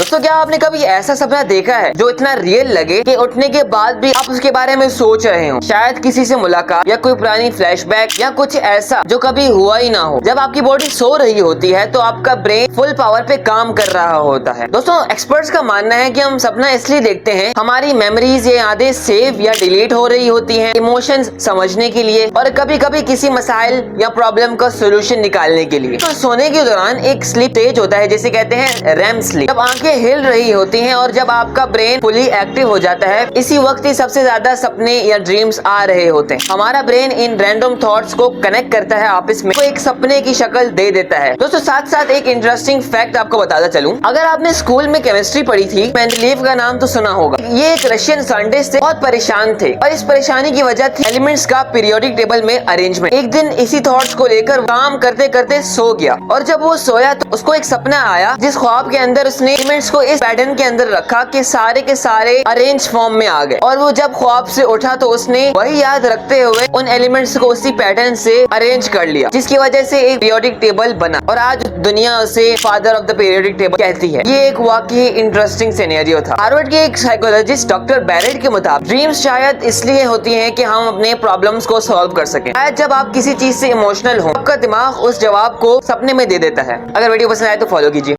दोस्तों, क्या आपने कभी ऐसा सपना देखा है जो इतना रियल लगे कि उठने के बाद भी आप उसके बारे में सोच रहे हो? शायद किसी से मुलाकात या कोई पुरानी फ्लैशबैक या कुछ ऐसा जो कभी हुआ ही ना हो। जब आपकी बॉडी सो रही होती है तो आपका ब्रेन फुल पावर पे काम कर रहा होता है। दोस्तों, एक्सपर्ट्स का मानना है कि हम सपना इसलिए देखते हैं, हमारी मेमोरीज या यादें सेव या डिलीट हो रही होती हैं, इमोशंस समझने के लिए और कभी कभी किसी मसाइल या प्रॉब्लम का सोल्यूशन निकालने के लिए। तो सोने के दौरान एक स्लीप स्टेज होता है जिसे कहते हैं रैम स्लीप। जब आंखें हिल रही होती हैं और जब आपका ब्रेन फुली एक्टिव हो जाता है, इसी वक्त ही सबसे ज्यादा सपने या ड्रीम्स आ रहे होते हैं। हमारा ब्रेन इन रैंडम थॉट्स को कनेक्ट करता है आपस में, तो एक सपने की शक्ल दे देता है। दोस्तों, साथ साथ एक इंटरेस्टिंग फैक्ट आपको बताता चलूं। अगर आपने स्कूल में केमिस्ट्री पढ़ी थी, मेंडलीव का नाम तो सुना होगा। ये एक रशियन साइंटिस्ट थे, बहुत परेशान थे और इस परेशानी की वजह थी एलिमेंट्स का पीरियोडिक टेबल में अरेंजमेंट। एक दिन इसी थॉट्स को लेकर काम करते करते सो गया और जब वो सोया तो उसको एक सपना आया जिस ख्वाब के अंदर उसने एलिमेंट्स को इस पैटर्न के अंदर रखा कि सारे के सारे अरेंज फॉर्म में आ गए। और वो जब ख्वाब से उठा तो उसने वही याद रखते हुए उन एलिमेंट्स को उसी पैटर्न से अरेंज कर लिया, जिसकी वजह से एक पीरियोडिक टेबल बना और आज दुनिया उसे father of the periodic table कहती है। ये एक वाकई इंटरेस्टिंग सिनेरियो था। हार्वर्ड के एक साइकोलॉजिस्ट डॉक्टर बैरेट के मुताबिक ड्रीम्स शायद इसलिए होती हैं कि हम अपने प्रॉब्लम्स को सॉल्व कर सकें। शायद जब आप किसी चीज से इमोशनल हो, आपका दिमाग उस जवाब को सपने में दे देता है। अगर वीडियो पसंद आए तो फॉलो कीजिए।